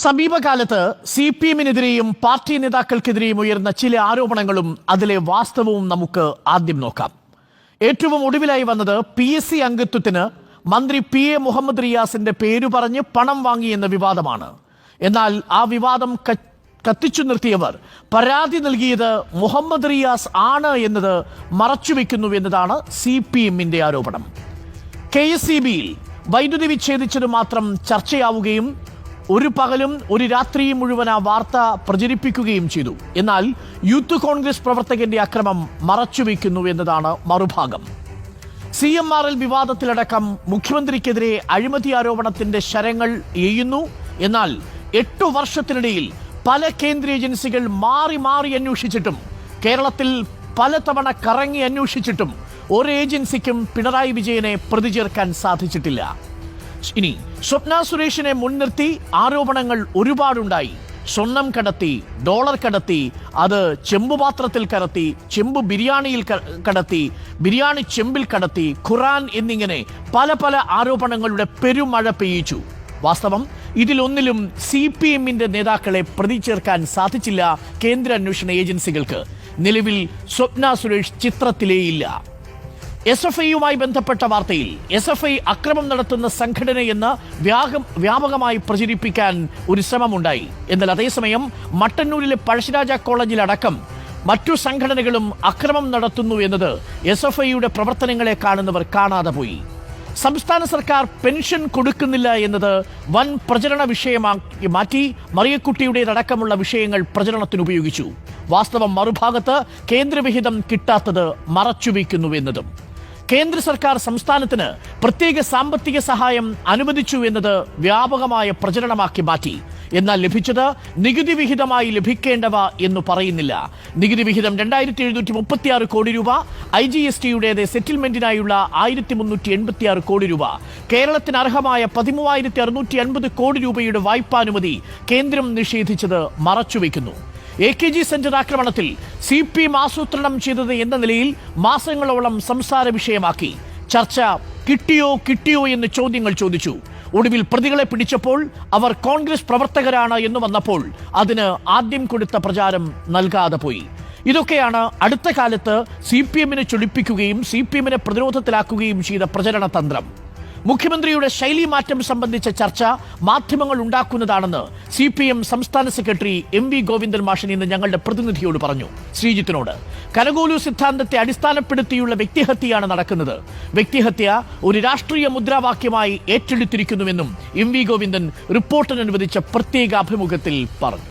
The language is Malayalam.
സമീപകാലത്ത് സിപിഎമ്മിനെതിരെയും പാർട്ടി നേതാക്കൾക്കെതിരെയും ഉയർന്ന ചില ആരോപണങ്ങളും അതിലെ വാസ്തവവും നമുക്ക് ആദ്യം നോക്കാം. ഏറ്റവും ഒടുവിലായി വന്നത് PSC അംഗത്വത്തിന് മന്ത്രി PA മുഹമ്മദ് റിയാസിന്റെ പേരു പറഞ്ഞ് പണം വാങ്ങിയെന്ന വിവാദമാണ്. എന്നാൽ ആ വിവാദം കത്തിച്ചു നിർത്തിയവർ പരാതി നൽകിയത് മുഹമ്മദ് റിയാസ് ആണ് എന്നത് മറച്ചുവെക്കുന്നു എന്നതാണ് CPMന്റെ ആരോപണം. KSEBയിൽ വൈദ്യുതി വിച്ഛേദിച്ചത് മാത്രം ചർച്ചയാവുകയും ഒരു പകലും ഒരു രാത്രിയും മുഴുവൻ ആ വാർത്ത പ്രചരിപ്പിക്കുകയും ചെയ്തു. എന്നാൽ യൂത്ത് കോൺഗ്രസ് പ്രവർത്തകന്റെ അക്രമം മറച്ചുവെക്കുന്നു എന്നതാണ് മറുഭാഗം. CMRL വിവാദത്തിലടക്കം മുഖ്യമന്ത്രിക്കെതിരെ അഴിമതി ആരോപണത്തിന്റെ ശരങ്ങൾ എയ്യുന്നു. എന്നാൽ 8 വർഷത്തിനിടയിൽ പല കേന്ദ്ര ഏജൻസികൾ മാറി മാറി അന്വേഷിച്ചിട്ടും, കേരളത്തിൽ പലതവണ കറങ്ങി അന്വേഷിച്ചിട്ടും ഒരു ഏജൻസിക്കും പിണറായി വിജയനെ പ്രതി ചേർക്കാൻ സാധിച്ചിട്ടില്ല. ഇനി സ്വപ്ന സുരേഷിനെ മുൻനിർത്തി ആരോപണങ്ങൾ ഒരുപാടുണ്ടായി. സ്വർണം കടത്തി, ഡോളർ കടത്തി, അത് ചെമ്പുപാത്രത്തിൽ കടത്തി, ചെമ്പ് ബിരിയാണിയിൽ കടത്തി, ബിരിയാണി ചെമ്പിൽ കടത്തി, ഖുറാൻ എന്നിങ്ങനെ പല പല ആരോപണങ്ങളുടെ പെരുമഴ പെയ്യിച്ചു. വാസ്തവം ഇതിലൊന്നിലും CPMന്റെ നേതാക്കളെ പ്രതി ചേർക്കാൻ സാധിച്ചില്ല കേന്ദ്ര അന്വേഷണ ഏജൻസികൾക്ക്. നിലവിൽ സ്വപ്ന സുരേഷ് ചിത്രത്തിലേയില്ല. SFIയുമായി ബന്ധപ്പെട്ട വാർത്തയിൽ SFI അക്രമം നടത്തുന്ന സംഘടനയെന്ന് വ്യാപകമായി പ്രചരിപ്പിക്കാൻ ഒരു ശ്രമമുണ്ടായി. എന്നാൽ അതേസമയം മട്ടന്നൂരിലെ പഴശ്ശിരാജ കോളേജിലടക്കം മറ്റു സംഘടനകളും അക്രമം നടത്തുന്നു എന്നത് SFIയുടെ പ്രവർത്തനങ്ങളെ കാണുന്നവർ കാണാതെ പോയി. സംസ്ഥാന സർക്കാർ പെൻഷൻ കൊടുക്കുന്നില്ല എന്നത് വൻ പ്രചരണ വിഷയമാക്കി മാറ്റി മറിയക്കുട്ടിയുടേതടക്കമുള്ള വിഷയങ്ങൾ പ്രചരണത്തിന് ഉപയോഗിച്ചു. വാസ്തവം മറുഭാഗത്ത് കേന്ദ്രവിഹിതം കിട്ടാത്തത് മറച്ചുവെക്കുന്നു എന്നതും. കേന്ദ്ര സർക്കാർ സംസ്ഥാനത്തിന് പ്രത്യേക സാമ്പത്തിക സഹായം അനുവദിച്ചു എന്നത് വ്യാപകമായ പ്രചരണമാക്കി മാറ്റി. എന്നാൽ ലഭിച്ചത് നികുതി വിഹിതമായി ലഭിക്കേണ്ടവ എന്ന് പറയുന്നില്ല. നികുതി വിഹിതം 2736 കോടി രൂപ, IGSTയുടേത് സെറ്റിൽമെന്റിനായുള്ള 1386 കോടി രൂപ, കേരളത്തിന് അർഹമായ 13650 കോടി രൂപയുടെ വായ്പാനുമതി കേന്ദ്രം നിഷേധിച്ചത് മറച്ചുവെക്കുന്നു. AKG സെന്റർ ആക്രമണത്തിൽ CPM ആസൂത്രണം ചെയ്തത് എന്ന നിലയിൽ മാസങ്ങളോളം സംസാര വിഷയമാക്കി. ചർച്ച കിട്ടിയോ എന്ന് ചോദ്യങ്ങൾ ചോദിച്ചു. ഒടുവിൽ പ്രതികളെ പിടിച്ചപ്പോൾ അവർ കോൺഗ്രസ് പ്രവർത്തകരാണ് എന്ന് വന്നപ്പോൾ അതിന് ആദ്യം കൊടുത്ത പ്രചാരം നൽകാതെ പോയി. ഇതൊക്കെയാണ് അടുത്ത കാലത്ത് CPMനെ ചൊടിപ്പിക്കുകയും CPMനെ പ്രതിരോധത്തിലാക്കുകയും ചെയ്ത പ്രചരണ തന്ത്രം. മുഖ്യമന്ത്രിയുടെ ശൈലി മാറ്റം സംബന്ധിച്ച ചർച്ച മാധ്യമങ്ങൾ ഉണ്ടാക്കുന്നതാണെന്ന് CPM സംസ്ഥാന സെക്രട്ടറി MV ഗോവിന്ദൻ മാഷൻ ഇന്ന് ഞങ്ങളുടെ പ്രതിനിധിയോട് പറഞ്ഞു. ശ്രീജിത്തിനോട് കനകോലു സിദ്ധാന്തത്തെ അടിസ്ഥാനപ്പെടുത്തിയുള്ള വ്യക്തിഹത്യയാണ് നടക്കുന്നത്. വ്യക്തിഹത്യ ഒരു രാഷ്ട്രീയ മുദ്രാവാക്യമായി ഏറ്റെടുത്തിരിക്കുന്നുവെന്നും MV ഗോവിന്ദൻ റിപ്പോർട്ടിന് അനുവദിച്ച പ്രത്യേക അഭിമുഖത്തിൽ പറഞ്ഞു.